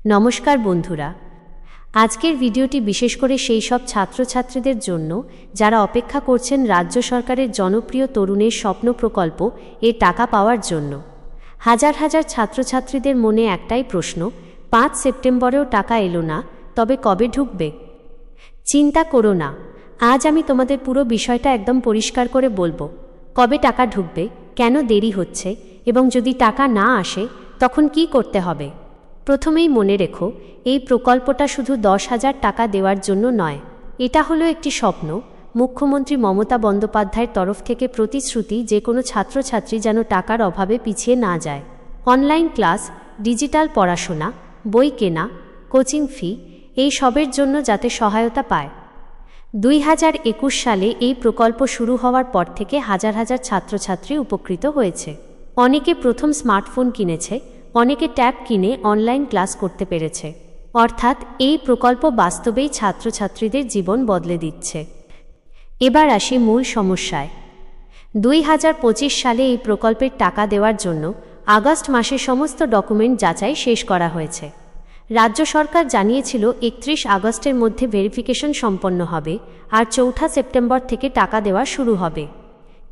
নমস্কার বন্ধুরা, আজকের ভিডিওটি বিশেষ করে সেই সব ছাত্রছাত্রীদের জন্য যারা অপেক্ষা করছেন রাজ্য সরকারের জনপ্রিয় তরুণের স্বপ্ন প্রকল্প এর টাকা পাওয়ার জন্য। হাজার হাজার ছাত্রছাত্রীদের মনে একটাই প্রশ্ন, 5 সেপ্টেম্বরেও টাকা এলো না, তবে কবে ঢুকবে? চিন্তা করো না, আজ আমি তোমাদের পুরো বিষয়টা একদম পরিষ্কার করে বলবো। কবে টাকা ঢুকবে, কেন দেরি হচ্ছে, এবং যদি টাকা না আসে তখন কি করতে হবে। প্রথমেই মনে রেখো, এই প্রকল্পটা শুধু 10,000 টাকা দেওয়ার জন্য নয়। এটা হলো একটি স্বপ্ন, মুখ্যমন্ত্রী মমতা বন্দ্যোপাধ্যায়ের তরফ থেকে প্রতিশ্রুতি যে কোনো ছাত্রছাত্রী যেন টাকার অভাবে পিছিয়ে না যায়। অনলাইন ক্লাস, ডিজিটাল পড়াশোনা, বই কেনা, কোচিং ফি, এই সবের জন্য যাতে সহায়তা পায়। 2021 সালে এই প্রকল্প শুরু হওয়ার পর থেকে হাজার হাজার ছাত্রছাত্রী উপকৃত হয়েছে। অনেকে প্রথম স্মার্টফোন কিনেছে, অনেকে ট্যাব কিনে অনলাইন ক্লাস করতে পেরেছে। অর্থাৎ এই প্রকল্প বাস্তবেই ছাত্রছাত্রীদের জীবন বদলে দিচ্ছে। এবার আসি মূল সমস্যায়। 2025 সালে এই প্রকল্পের টাকা দেওয়ার জন্য আগস্ট মাসে সমস্ত ডকুমেন্ট যাচাই শেষ করা হয়েছে। রাজ্য সরকার জানিয়েছিল 31 আগস্টের মধ্যে ভেরিফিকেশন সম্পন্ন হবে আর 4 সেপ্টেম্বর থেকে টাকা দেওয়া শুরু হবে।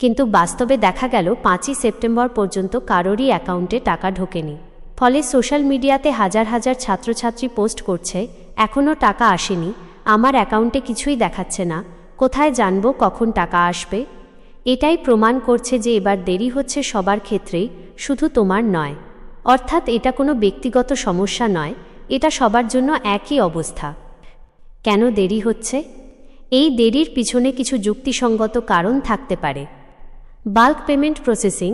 কিন্তু বাস্তবে দেখা গেল 5 সেপ্টেম্বর পর্যন্ত কারোরই অ্যাকাউন্টে টাকা ঢোকেনি। ফলে সোশ্যাল মিডিয়াতে হাজার হাজার ছাত্রছাত্রী পোস্ট করছে, এখনও টাকা আসেনি, আমার অ্যাকাউন্টে কিছুই দেখাচ্ছে না, কোথায় জানবো কখন টাকা আসবে। এটাই প্রমাণ করছে যে এবার দেরি হচ্ছে সবার ক্ষেত্রেই, শুধু তোমার নয়। অর্থাৎ এটা কোনো ব্যক্তিগত সমস্যা নয়, এটা সবার জন্য একই অবস্থা। কেন দেরি হচ্ছে? এই দেরির পিছনে কিছু যুক্তিসঙ্গত কারণ থাকতে পারে। বাল্ক পেমেন্ট প্রসেসিং,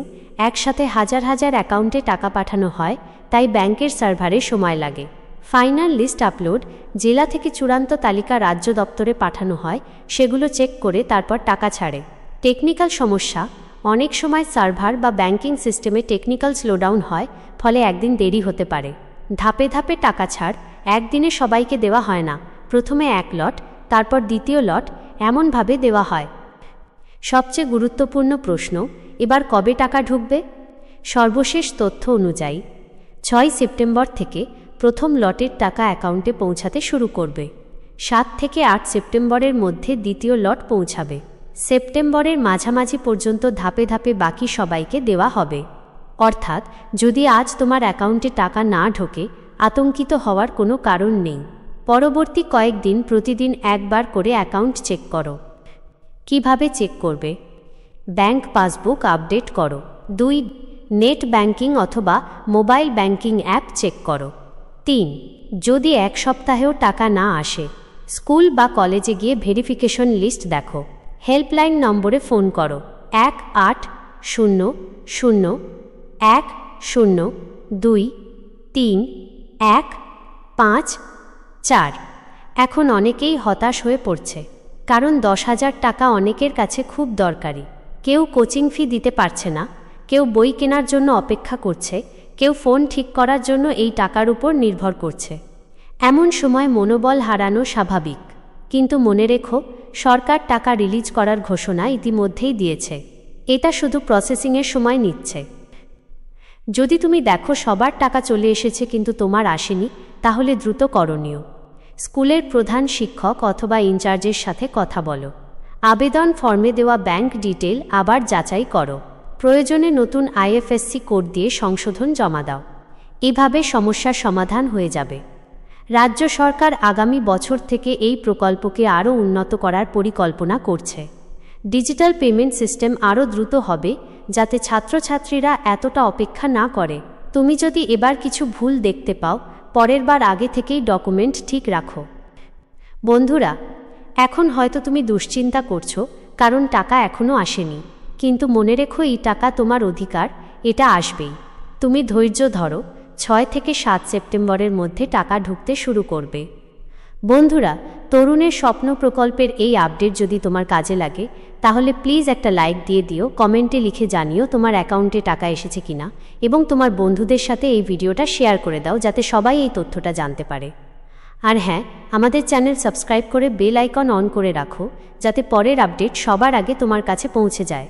একসাথে হাজার হাজার অ্যাকাউন্টে টাকা পাঠানো হয়, তাই ব্যাংকের সার্ভারে সময় লাগে। ফাইনাল লিস্ট আপলোড, জেলা থেকে চূড়ান্ত তালিকা রাজ্য দপ্তরে পাঠানো হয়, সেগুলো চেক করে তারপর টাকা ছাড়ে। টেকনিক্যাল সমস্যা, অনেক সময় সার্ভার বা ব্যাংকিং সিস্টেমে টেকনিক্যাল স্লোডাউন হয়, ফলে একদিন দেরি হতে পারে। ধাপে ধাপে টাকা ছাড়, একদিনে সবাইকে দেওয়া হয় না, প্রথমে 1 লট, তারপর দ্বিতীয় লট, এমনভাবে দেওয়া হয়। সবচেয়ে গুরুত্বপূর্ণ প্রশ্ন, এবার কবে টাকা ঢুকবে? সর্বশেষ তথ্য অনুযায়ী 6 সেপ্টেম্বর থেকে প্রথম লটের টাকা অ্যাকাউন্টে পৌঁছাতে শুরু করবে। 7 থেকে 8 সেপ্টেম্বরের মধ্যে দ্বিতীয় লট পৌঁছাবে। সেপ্টেম্বরের মাঝামাঝি পর্যন্ত ধাপে ধাপে বাকি সবাইকে দেওয়া হবে। অর্থাৎ যদি আজ তোমার অ্যাকাউন্টে টাকা না ঢোকে, আতঙ্কিত হওয়ার কোনো কারণ নেই। পরবর্তী কয়েকদিন প্রতিদিন একবার করে অ্যাকাউন্ট চেক করো। কিভাবে চেক করবে? ব্যাংক পাসবুক আপডেট করো। 2. নেট ব্যাংকিং অথবা মোবাইল ব্যাংকিং অ্যাপ চেক করো। 3. যদি 1 সপ্তাহেও টাকা না আসে, স্কুল বা কলেজে গিয়ে ভেরিফিকেশন লিস্ট দেখো। হেল্পলাইন নম্বরে ফোন করো, 1800-002-3-1-5-4। এখন অনেকেই হতাশ হয়ে পড়ছে, কারণ 10,000 টাকা অনেকের কাছে খুব দরকারি। কেউ কোচিং ফি দিতে পারছে না, কেউ বই কেনার জন্য অপেক্ষা করছে, কেউ ফোন ঠিক করার জন্য এই টাকার উপর নির্ভর করছে। এমন সময় মনোবল হারানো স্বাভাবিক, কিন্তু মনে রেখো, সরকার টাকা রিলিজ করার ঘোষণা ইতিমধ্যেই দিয়েছে। এটা শুধু প্রসেসিংয়ের সময় নিচ্ছে। যদি তুমি দেখো সবার টাকা চলে এসেছে কিন্তু তোমার আসেনি, তাহলে দ্রুত করণীয়। স্কুলের প্রধান শিক্ষক অথবা ইনচার্জের সাথে কথা বলো। আবেদন ফর্মে দেওয়া ব্যাংক ডিটেল আবার যাচাই করো। প্রয়োজনে নতুন IFSC কোড দিয়ে সংশোধন জমা দাও। এভাবে সমস্যার সমাধান হয়ে যাবে। রাজ্য সরকার আগামী বছর থেকে এই প্রকল্পকে আরও উন্নত করার পরিকল্পনা করছে। ডিজিটাল পেমেন্ট সিস্টেম আরও দ্রুত হবে, যাতে ছাত্রছাত্রীরা এতটা অপেক্ষা না করে। তুমি যদি এবার কিছু ভুল দেখতে পাও, পরের বার আগে থেকেই ডকুমেন্ট ঠিক রাখো। বন্ধুরা, এখন হয়তো তুমি দুশ্চিন্তা করছো, কারণ টাকা এখনও আসেনি। কিন্তু মনে রেখো, এই টাকা তোমার অধিকার, এটা আসবেই। তুমি ধৈর্য ধরো, 6 থেকে 7 সেপ্টেম্বরের মধ্যে টাকা ঢুকতে শুরু করবে। বন্ধুরা, তরুণের স্বপ্ন প্রকল্পের এই আপডেট যদি তোমার কাজে লাগে, তাহলে প্লিজ একটা লাইক দিয়ে দিও, কমেন্টে লিখে জানিও তোমার অ্যাকাউন্টে টাকা এসেছে কিনা, এবং তোমার বন্ধুদের সাথে এই ভিডিওটা শেয়ার করে দাও, যাতে সবাই এই তথ্যটা জানতে পারে। আর হ্যাঁ, আমাদের চ্যানেল সাবস্ক্রাইব করে বেল আইকন অন করে রাখো, যাতে পরের আপডেট সবার আগে তোমার কাছে পৌঁছে যায়।